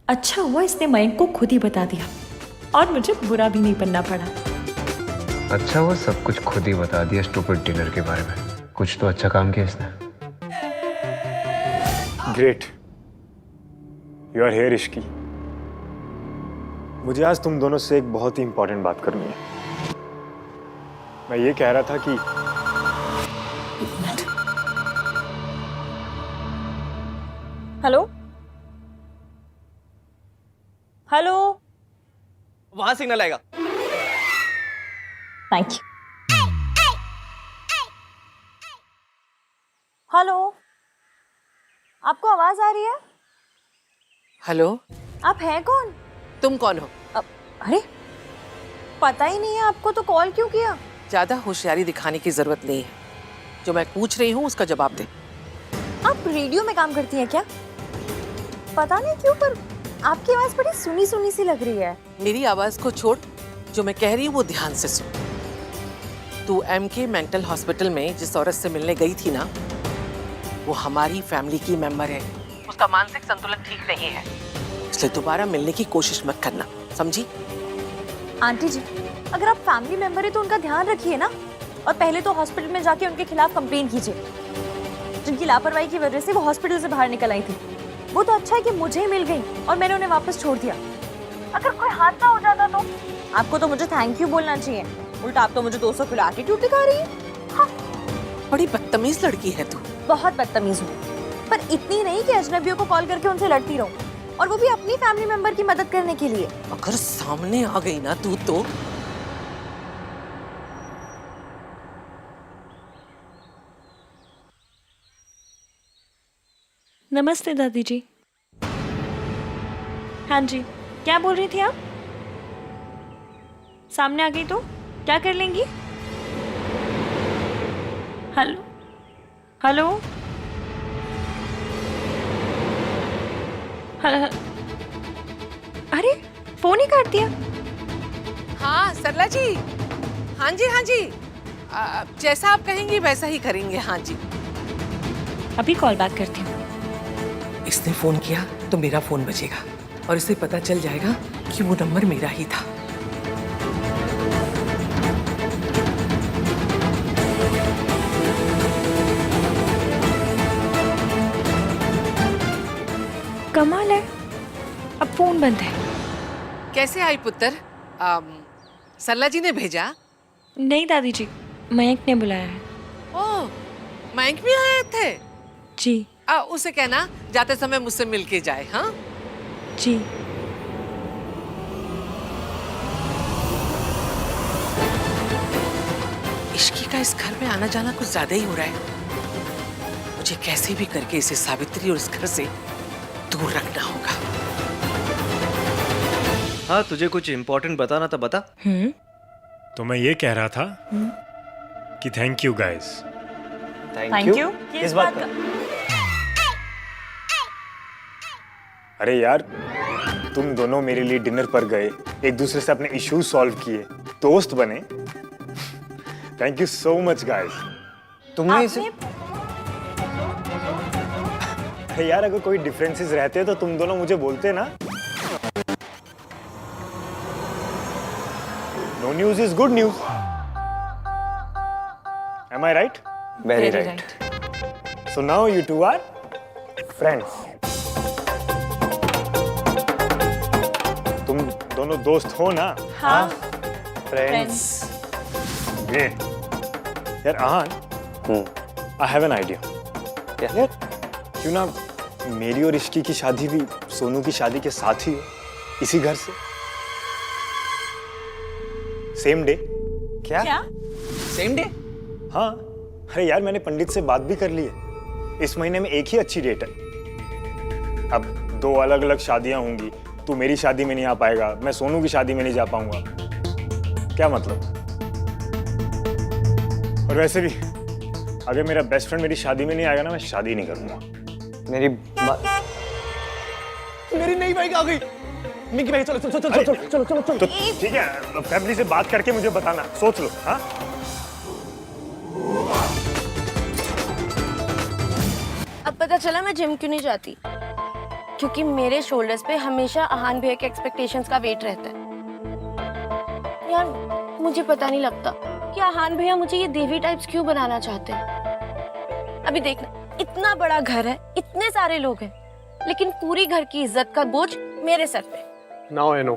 अच्छा हुआ इसने मयंक को खुद ही बता दिया और मुझे बुरा भी नहीं बनना पड़ा। अच्छा हुआ सब कुछ खुद ही बता दिया स्टूपिड डिनर के बारे में। कुछ तो अच्छा काम किया इसने। ग्रेट, यू आर हियर इश्की। मुझे आज तुम दोनों से एक बहुत ही इंपॉर्टेंट बात करनी है। मैं ये कह रहा था कि हेलो हेलो, वहां सिग्नल आएगा। Thank you. हेलो, आपको आवाज आ रही है? हेलो, आप हैं कौन? तुम कौन हो? अरे पता ही नहीं है आपको, तो कॉल क्यों किया? ज्यादा होशियारी दिखाने की जरूरत नहीं है। जो मैं पूछ रही हूँ उसका जवाब दे। आप रेडियो में काम करती हैं क्या? पता नहीं क्यों, पर आपकी आवाज बड़ी सुनी सुनी सी लग रही है। मेरी आवाज को छोड़, जो मैं कह रही हूँ वो ध्यान से सुन। तू MK मेंटल हॉस्पिटल में जिस औरत से मिलने गई थी ना, वो हमारी फैमिली की मेंबर है। उसका मानसिक संतुलन ठीक नहीं है, इसलिए दोबारा मिलने की कोशिश मत करना, समझी? आंटी जी, अगर आप फैमिली मेंबर है तो उनका ध्यान रखिए ना, और पहले तो हॉस्पिटल में जाके उनके खिलाफ कंप्लेन कीजिए। जिनकी लापरवाही की वजह से वो हॉस्पिटल से बाहर निकल आई थी, वो तो अच्छा है कि मुझे मिल गई और मैंने उन्हें वापस छोड़ दिया। अगर कोई हादसा हो जाता तो आपको तो मुझे थैंक यू बोलना चाहिए, उल्टा आप तो मुझे 200 किलो एटीट्यूड दिखा रही है। हाँ। बड़ी बदतमीज लड़की है तू। बहुत बदतमीज हूँ, पर इतनी नहीं कि अजनबियों को कॉल करके उनसे लड़ती रहूं, और वो भी अपनी फैमिली मेंबर की मदद करने के लिए। अगर सामने आ गई ना तू तो नमस्ते दादी जी। हाँ जी, क्या बोल रही थी आप? सामने आ गई तो क्या कर लेंगी? हेलो हेलो हेलो, अरे फोन ही काट दिया। हाँ सरला जी, हाँ जी हाँ जी, जैसा आप कहेंगी वैसा ही करेंगे। हाँ जी, अभी कॉल बैक करती हूँ। इसने फोन किया तो मेरा फोन बजेगा और इसे पता चल जाएगा कि वो नंबर मेरा ही था। कमाल है, अब फोन बंद है। कैसे आई पुत्र? सरला जी ने भेजा? नहीं दादी जी, मयंक ने बुलाया है। ओह, मयंक भी आए थे? जी उसे कहना जाते समय मुझसे मिल के जाए। हाँ जी। इश्की का इस घर में आना जाना कुछ ज्यादा ही हो रहा है। मुझे कैसे भी करके इसे सावित्री और इस घर से दूर रखना होगा। हाँ, तुझे कुछ इम्पोर्टेंट बताना था, बता। तो मैं ये कह रहा था कि thank you guys. Thank you. किस बात का? अरे यार, तुम दोनों मेरे लिए डिनर पर गए, एक दूसरे से अपने इश्यूज सॉल्व किए, दोस्त बने। Thank you so much guys. तुमने इसे अरे यार, अगर कोई डिफरेंसेस रहते तो तुम दोनों मुझे बोलते ना। No news is good news. Am I right? Very right. So now you two are friends. तुम दोनों दोस्त हो ना? हाँ, फ्रेंड्स। ग्रेट। यार Aahan, I have an idea. यार क्यों ना मेरी और इश्की की शादी भी सोनू की शादी के साथ ही हो, इसी घर से, सेम डे। क्या? Same day? हाँ, अरे यार मैंने पंडित से बात भी कर ली है, इस महीने में एक ही अच्छी डेट है। अब 2 अलग अलग शादियां होंगी, तू मेरी शादी में नहीं आ पाएगा, मैं सोनू की शादी में नहीं जा पाऊंगा। क्या मतलब? और वैसे भी अगर मेरा बेस्ट फ्रेंड मेरी शादी में नहीं आएगा ना, मैं शादी नहीं करूंगा। मेरी नई बाइक आ गई। मिकी भाई, चलो चलो चलो चलो चलो चलो चलो। तो ठीक है, फैमिली से बात करके मुझे बताना, सोच लो। हाँ, अब पता चला मैं जिम क्यों नहीं जाती, क्योंकि मेरे शोल्डर्स पे हमेशा आहान भैया के एक्सपेक्टेशंस का वेट रहता है। यार मुझे पता नहीं लगता कि आहान भैया मुझे ये देवी टाइप्स क्यों बनाना चाहते हैं। अभी देखना, इतना बड़ा घर है, इतने सारे लोग हैं, लेकिन पूरी घर की इज्जत का बोझ मेरे सर पे। नाउ आई नो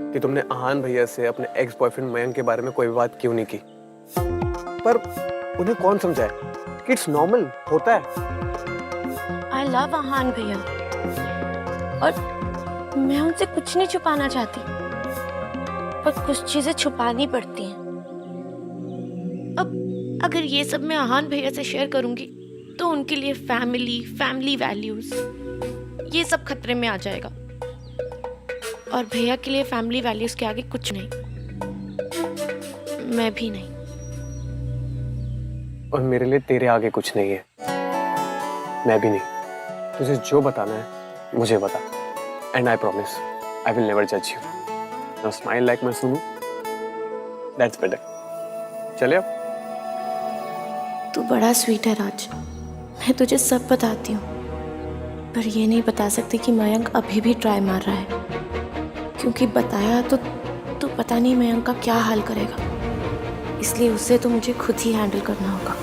कि तुमने आहान भैया से अपने एक्स बॉयफ्रेंड मयंक के बारे में कोई बात क्यों नहीं की, पर उन्हें कौन समझाए कि इट्स नॉर्मल होता है। आई लव आहान भैया और मैं उनसे कुछ नहीं छुपाना चाहती, पर कुछ चीजें छुपानी पड़ती हैं। अब अगर ये सब मैं आहान भैया से शेयर करूंगी तो उनके लिए फैमिली वैल्यूज ये सब खतरे में आ जाएगा, और भैया के लिए फैमिली वैल्यूज के आगे कुछ नहीं, मैं भी नहीं। और मेरे लिए तेरे आगे कुछ नहीं है, मैं भी नहीं। तुझे जो बताना है मुझे बता, and I promise I will never जज you. Now smile like my Sonu, that's better. चले अब। तू बड़ा स्वीट है राज, मैं तुझे सब बताती हूँ, पर ये नहीं बता सकती कि मयंक अभी भी ट्राई मार रहा है, क्योंकि बताया तो पता नहीं मयंक का क्या हाल करेगा, इसलिए उसे तो मुझे खुद ही हैंडल करना होगा।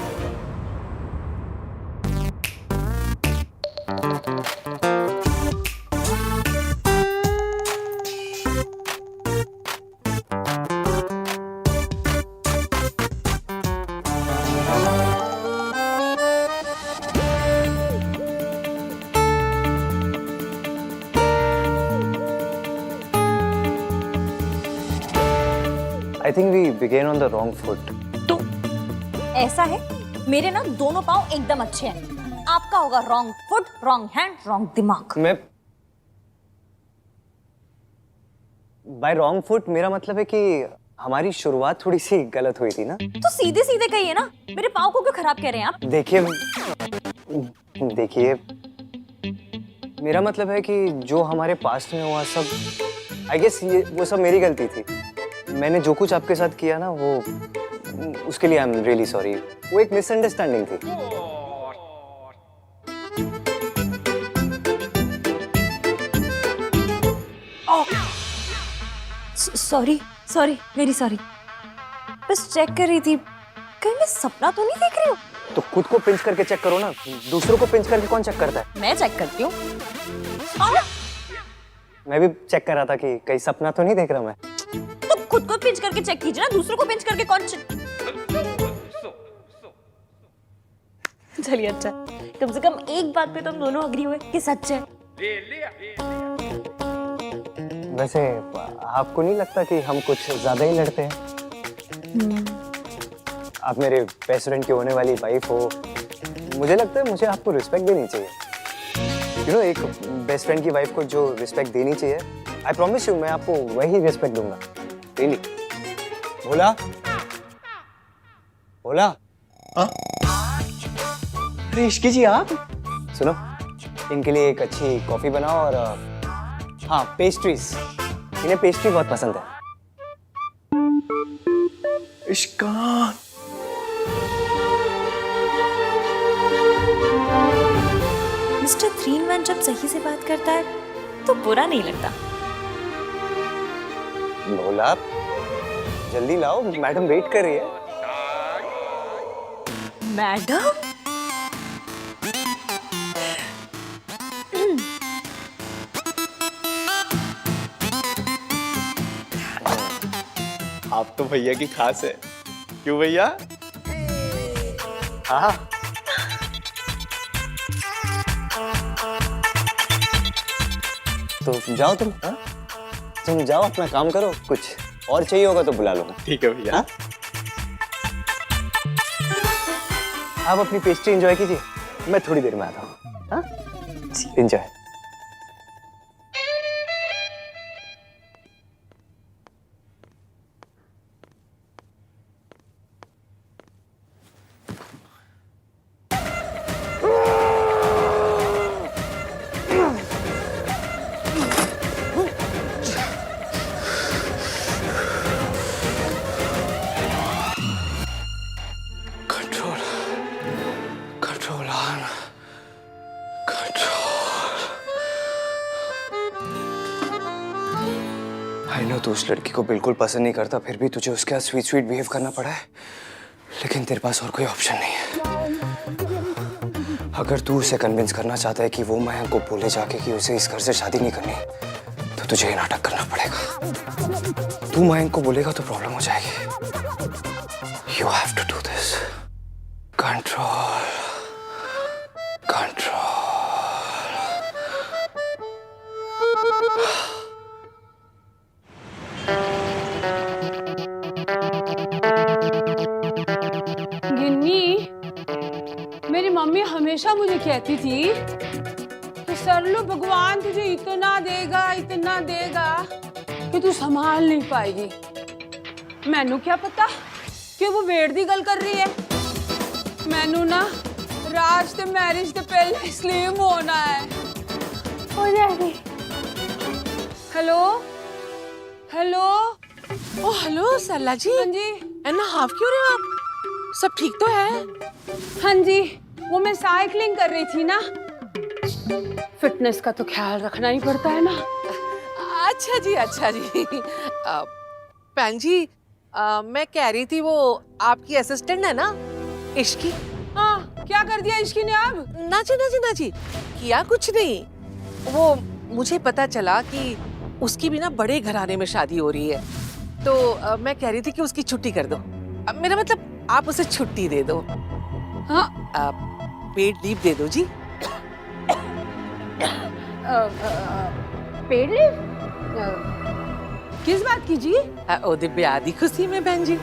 I think we began on the wrong foot. तो ऐसा है, मेरे ना दोनों पाँव एकदम अच्छे हैं, आपका होगा wrong foot, wrong hand, wrong दिमाग। मैं बाय रॉन्ग फुट मेरा मतलब है कि हमारी शुरुआत थोड़ी सी गलत हुई थी ना। तो सीधे सीधे कहिए ना, मेरे पाँव को क्यों खराब कह रहे हैं आप? देखिए मेरा मतलब है कि जो हमारे पास्ट में हुआ सब, आई गेस ये वो सब मेरी गलती थी। मैंने जो कुछ आपके साथ किया ना, वो उसके लिए आई एम रियली सॉरी। वो एक मिसअंडरस्टैंडिंग थी। सॉरी वेरी सॉरी, बस चेक कर रही थी, कहीं मैं सपना तो नहीं देख रही हूँ। तो खुद को पिंच करके चेक करो ना, दूसरों को पिंच करके कौन चेक करता है? मैं चेक करती हूँ। मैं भी चेक कर रहा था कि कहीं सपना तो नहीं देख रहा मैं। तो खुद को पिंच करके चेक कीजिए ना, दूसरों को पिंच करके कौन चलिए अच्छा, कम से कम एक बात पे तो हम दोनों अग्री हुए कि सच है। वैसे आपको नहीं लगता कि हम कुछ ज्यादा ही लड़ते हैं? आप मेरे बेस्ट फ्रेंड की होने वाली वाइफ हो, मुझे लगता है मुझे आपको रिस्पेक्ट देनी चाहिए। यू नो, एक बेस्ट फ्रेंड की वाइफ को जो रिस्पेक्ट देनी चाहिए, आई प्रॉमिस यू मैं आपको वही रिस्पेक्ट दूंगा। रियली। भोला, भोला। अरे इश्की जी आप, सुनो, इनके लिए एक अच्छी कॉफी बनाओ और हाँ पेस्ट्रीज, इन्हें पेस्ट्री बहुत पसंद है। इश्कान, मिस्टर 3-1 जब सही से बात करता है तो बुरा नहीं लगता। भोला जल्दी लाओ, मैडम वेट कर रही है। मैडम? आप तो भैया की खास है, क्यों भैया? हाँ, तो जाओ तुम, हाँ? तुम जाओ अपना काम करो, कुछ और चाहिए होगा तो बुला लो। ठीक है भैया। हाँ? आप अपनी पेस्ट्री एंजॉय कीजिए, मैं थोड़ी देर में आता हूँ। हाँ? एंजॉय। Control on, control. तू उस लड़की को बिल्कुल पसंद नहीं करता, फिर भी तुझे उसके साथ स्वीट स्वीट बिहेव करना पड़ा है। लेकिन तेरे पास और कोई ऑप्शन नहीं है। अगर तू उसे कन्विंस करना चाहता है कि वो मयंक को बोले जाके कि उसे इस घर से शादी नहीं करनी, तो तुझे ये नाटक करना पड़ेगा। तू मयंक को बोलेगा तो प्रॉब्लम हो जाएगी। You have to do this. Control, control. Ginni, मेरी मम्मी हमेशा मुझे कहती थी कि सरलू भगवान तुझे इतना देगा कि तू संभाल नहीं पाएगी। मैनू क्या पता कि वो वेड़ दी गल कर रही है। मैनू ना राज ते मैरिज ते पहले स्लिम होना है। हो जाएगी। Hello hello. Oh hello Sarla ji. हाँ जी। एना हाफ क्यों रहे हो आप? सब ठीक तो है? हाँ जी, वो मैं साइकिलिंग कर रही थी ना। फिटनेस का तो ख्याल रखना ही पड़ता है ना। अच्छा जी, अच्छा जी। पैन जी, मैं कह रही थी वो आपकी असिस्टेंट है ना इश्की? हाँ, क्या कर दिया इश्की ने अब? ना जी किया कुछ नहीं। वो मुझे पता चला कि उसकी भी ना बड़े घराने में शादी हो रही है, तो मैं कह रही थी कि उसकी छुट्टी कर दो। मेरा मतलब आप उसे छुट्टी दे दो। हाँ, पेड लीव दे दो जी। Paid leave? किस बात की जी? ओ दिव्या दी खुशी में बहन जी।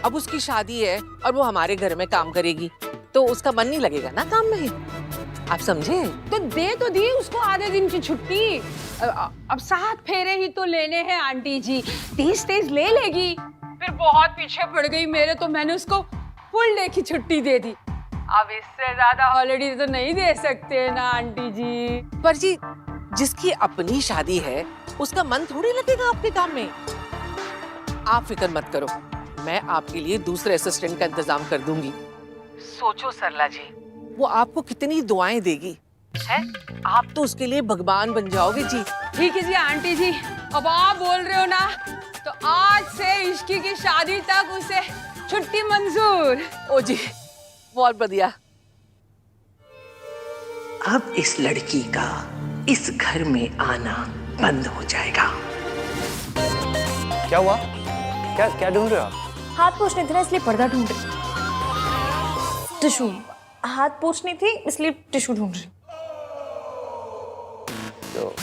अब उसकी शादी है और वो हमारे घर में काम करेगी, तो उसका मन नहीं लगेगा ना काम में। आप समझे? तो दे तो दी उसको आधे दिन की छुट्टी। अब 7 फेरे ही तो लेने हैं आंटी जी। 30 ले लेगी। फिर बहुत पीछे पड़ गई मेरे, तो मैंने उसको फुल डे की छुट्टी दे दी। अब इससे ज्यादा हॉलिडे तो नहीं दे सकते ना आंटी जी। पर जी, जिसकी अपनी शादी है उसका मन थोड़ी लगेगा आपके काम में। आप फिक्र मत करो, मैं आपके लिए दूसरे असिस्टेंट का इंतजाम कर दूंगी। सोचो सरला जी, वो आपको कितनी दुआएं देगी है? आप तो उसके लिए भगवान बन जाओगे जी। ठीक है जी आंटी जी, अब आप बोल रहे हो ना, तो आज से इश्की की शादी तक उसे छुट्टी मंजूर। ओ जी, बहुत बढ़िया। अब इस लड़की का इस घर में आना बंद हो जाएगा। क्या हुआ? क्या ढूंढ रहे हो आप? हाथ पोंछने थे ना, इसलिए पर्दा ढूंढ रही। टिश्यू, हाथ पोंछनी थी इसलिए टिश्यू ढूंढ रही। तो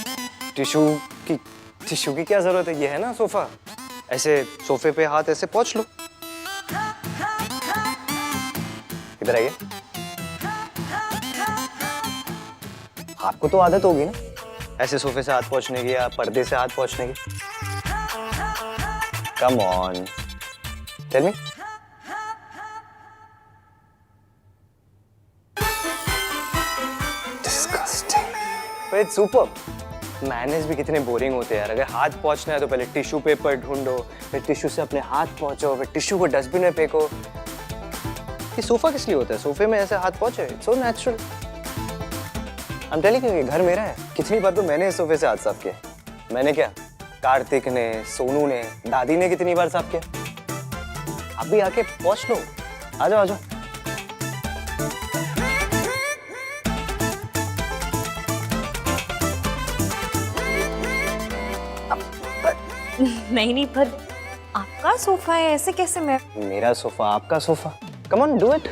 टिश्यू की क्या जरूरत है? ये है ना सोफा, ऐसे सोफे पे हाथ ऐसे पोंछ लो। इधर आइए। आपको तो आदत होगी ना ऐसे सोफे से हाथ पोंछने की या पर्दे से हाथ पोंछने की। Come on, tell me. Disgusting, but it's superb. Manage भी कितने बोरिंग होते हैं यार। अगर हाथ पोंछना है तो पहले टिश्यू पेपर ढूंढो, फिर टिश्यू से अपने हाथ पोंछो, फिर टिश्यू को डस्टबिन में फेंको। ये सोफा किस लिए होता है? सोफे में ऐसे हाथ पोंछे, it's so natural. I am telling you, ये घर मेरा है। कितनी बार तो मैंने इस सोफे से हाथ साफ किया। मैंने क्या, कार्तिक ने, सोनू ने, दादी ने कितनी बार साफ किया। आप भी आके पोंछ लो। आ जाओ आ जाओ। नहीं पर आपका सोफा है, ऐसे कैसे? मैं मेरा सोफा, आपका sofa. Come on, do it.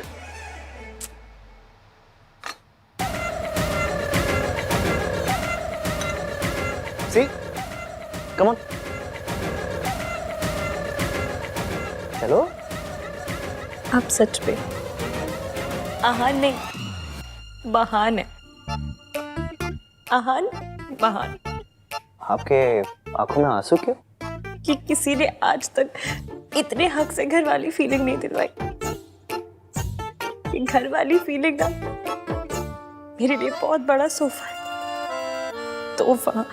See, come on, चलो। आप सच पे आहान नहीं, बहान है। आहान, बहान। आपके आंखों में आंसू क्यों? कि किसी ने आज तक इतने हक से घर वाली फीलिंग नहीं दिलवाई। कि घर वाली फीलिंग ना मेरे लिए बहुत बड़ा सोफा है। तोहफा,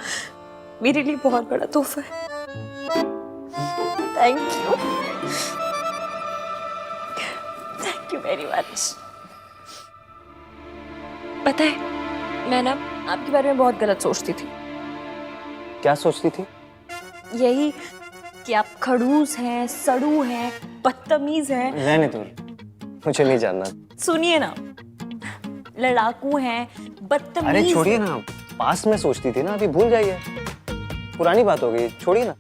मेरे लिए बहुत बड़ा तोहफा है। Thank you very much. पता है, मैं ना आपके बारे में बहुत गलत सोचती थी। क्या सोचती थी? यही कि आप खड़ूस हैं, सड़ू हैं, बदतमीज हैं। रहने दो, मुझे नहीं जानना। सुनिए ना, लड़ाकू हैं, बदतमीज। अरे छोड़िए ना, पास में सोचती थी ना, अभी भूल जाइए, पुरानी बात हो गई, छोड़िए ना।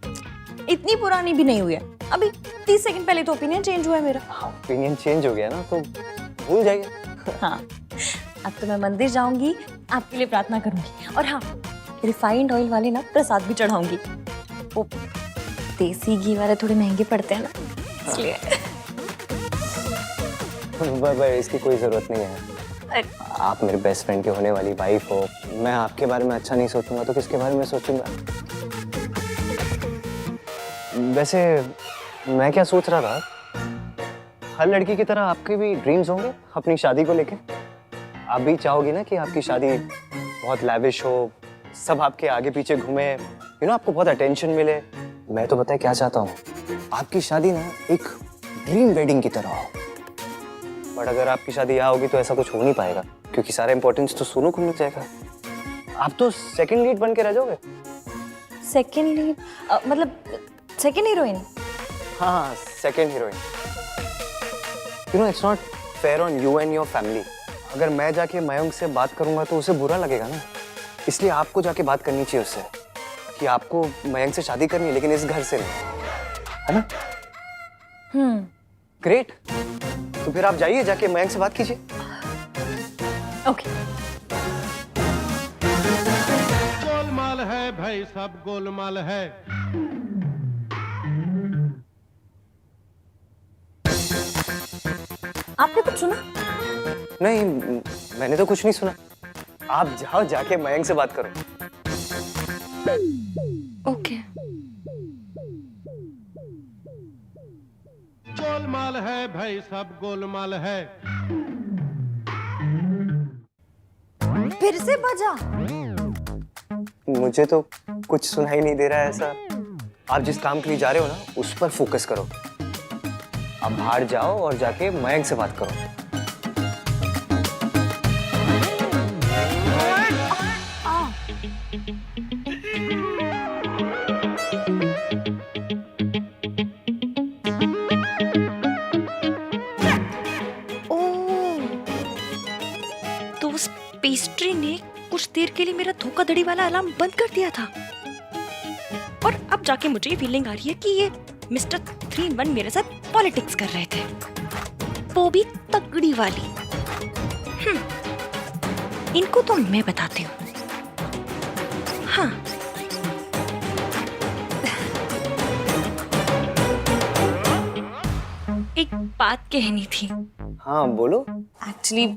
इतनी पुरानी भी नहीं हुई है, अभी 30 सेकंड पहले तो ओपिनियन चेंज हुआ है मेरा। ओपिनियन चेंज हो गया ना, तो भूल जाइए। हाँ, अब तो मैं मंदिर जाऊंगी, आपके लिए प्रार्थना करूंगी, और हाँ, रिफाइंड ऑयल वाले ना प्रसाद भी चढ़ाऊंगी। वो देसी घी वाले थोड़े महंगे पड़ते हैं ना, इसलिए। इसकी कोई जरूरत नहीं है। आप मेरे बेस्ट फ्रेंड के होने वाली वाइफ हो, मैं आपके बारे में अच्छा नहीं सोचूंगा तो किसके बारे में सोचूंगा? वैसे मैं क्या सोच रहा था, हर लड़की की तरह आपके भी ड्रीम्स होंगे अपनी शादी को लेके। आप भी चाहोगी ना कि आपकी शादी बहुत लैविश हो, सब आपके आगे पीछे घूमे, आपको बहुत अटेंशन मिले। मैं तो पता है क्या चाहता हूँ, आपकी शादी ना एक ड्रीम वेडिंग की तरह हो। बट अगर आपकी शादी यहाँ होगी तो ऐसा कुछ हो नहीं पाएगा, क्योंकि सारा इंपॉर्टेंस तो सोनू को मिल जाएगा। आप तो सेकंड लीड बन के रह जाओगे। सेकंड लीड मतलब सेकंड हीरोइन? हाँ, second heroine. It's not fair on you and your family. अगर मैं जाके मयंक से बात करूंगा तो उसे बुरा लगेगा ना, इसलिए आपको जाके बात करनी चाहिए उससे कि आपको मयंक से शादी करनी है, लेकिन इस घर से नहीं, है ना? ग्रेट, तो फिर आप जाइए, जाके मयंक से बात कीजिए। ओके। गोलमाल है भाई, सब गोलमाल है। आपने कुछ सुना? नहीं, मैंने तो कुछ नहीं सुना। आप जाओ, जाके मयंक से बात करो। ओके। गोलमाल है भाई, सब गोलमाल है। फिर से बजा। मुझे तो कुछ सुनाई नहीं दे रहा है ऐसा। आप जिस काम के लिए जा रहे हो ना, उस पर फोकस करो। आप बाहर जाओ और जाके मयंक से बात करो। तो उस पेस्ट्री ने कुछ देर के लिए मेरा धोखाधड़ी वाला अलार्म बंद कर दिया था, और अब जाके मुझे ये फीलिंग आ रही है कि ये मिस्टर 3-1 मेरे साथ पॉलिटिक्स कर रहे थे, वो भी तगड़ी वाली। इनको तो मैं बताती हूँ। हाँ, एक बात कहनी थी। हाँ बोलो। एक्चुअली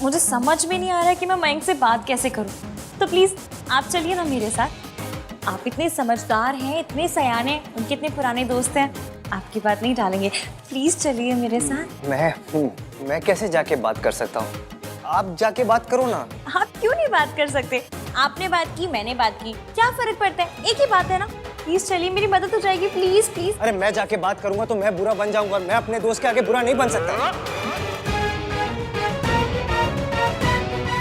मुझे समझ में नहीं आ रहा है कि मैं मयंक से बात कैसे करूं, तो प्लीज आप चलिए ना मेरे साथ। आप इतने समझदार हैं, इतने सयाने, उनके इतने पुराने दोस्त हैं, आपकी बात नहीं टालेंगे। प्लीज चलिए मेरे साथ। मैं कैसे जाके बात कर सकता हूँ? आप जाके बात करो ना। आप क्यों नहीं बात कर सकते? आपने बात की, मैंने बात की, क्या फर्क पड़ता है? एक ही बात है ना। प्लीज चलिए, मेरी मदद हो जाएगी। Please please. अरे मैं जाके बात करूंगा तो मैं बुरा बन जाऊंगा, मैं अपने दोस्त के आगे बुरा नहीं बन सकता।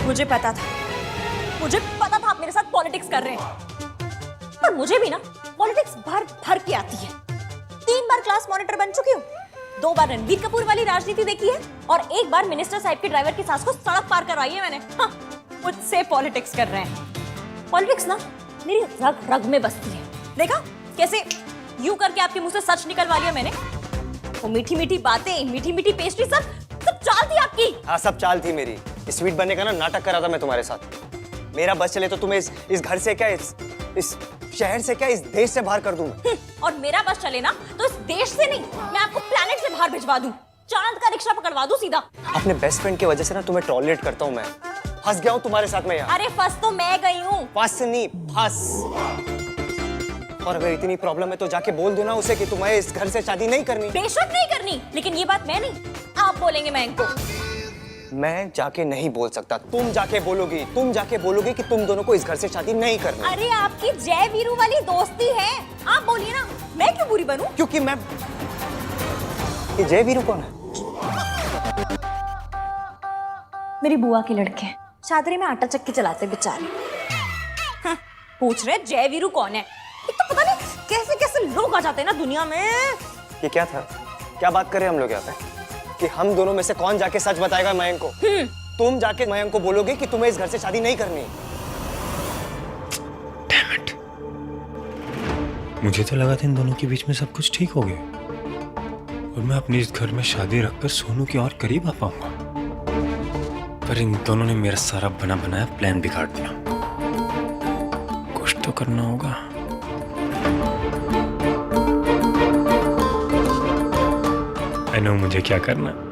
मुझे पता था आप मेरे साथ पॉलिटिक्स कर रहे हैं, पर मुझे भी ना पॉलिटिक्स भर भर के आती है। 3 बार क्लास मॉनिटर बन चुकी हूँ, 2 बार रणबीर कपूर वाली राजनीति देखी है, और 1 बार मिनिस्टर साहब के ड्राइवर की सास को सड़क पार करवाई है मैंने। हाँ, मुझसे पॉलिटिक्स कर रहे हैं। पॉलिटिक्स ना मेरी रग रग में बसती है। देखा कैसे यूं करके आपके मुंह से सच निकलवा लिया मैंने। वो मीठी मीठी बातें, मीठी मीठी पेस्ट्री, सब चाल थी आपकी। हाँ, सब चाल थी मेरी। स्वीट बनने का ना नाटक करा था मैं तुम्हारे साथ। मेरा बस चले तो तुम्हें इस घर से क्या, इस शहर से क्या, इस देश से बाहर कर दूं। और मेरा बस चले ना तो इस देश से नहीं, मैं आपको प्लेनेट से बाहर भिजवा दूं, चांद का रिक्शा पकड़वा दूं सीधा। अपने बेस्ट फ्रेंड की वजह से ना तुम्हें टॉलरेट करता हूं मैं। फंस गया हूं तुम्हारे साथ में यहाँ। अरे फंस तो मैं गई हूँ। फंस नहीं, फंस। और अगर इतनी प्रॉब्लम है तो जाके बोल दो ना उसे कि तुम्हें इस घर से शादी नहीं करनी। बेशक नहीं करनी, लेकिन ये बात मैं नहीं, आप बोलेंगे मयंक को। मैं जाके नहीं बोल सकता, तुम जाके बोलोगी कि तुम दोनों को इस घर से शादी नहीं करनी। अरे आपकी जय वीरू वाली दोस्ती है, आप बोलिए ना, मैं क्यों बुरी बनूं? क्योंकि मैं, ये जय वीरू कौन है? मेरी बुआ के लड़के हैं, चादरे में आटा चक्की चलाते बेचारे। हाँ, पूछ रहे जय वीरू कौन है? एक तो पता नहीं लोग आ जाते हैं ना दुनिया में। ये क्या था? क्या बात कर रहे हैं हम लोग यहाँ पे कि हम दोनों में से कौन जाके सच बताएगा मयंक को? तुम जाके मयंक को बोलोगे कि तुम्हें इस घर से शादी नहीं करनी। Damn it. मुझे तो लगा था इन दोनों के बीच में सब कुछ ठीक हो गया और मैं अपने इस घर में शादी रखकर सोनू के और करीब आ पाऊंगा, पर इन दोनों ने मेरा सारा बना बनाया प्लान बिगाड़ दिया। कुछ तो करना होगा। आई नो मुझे क्या करना है।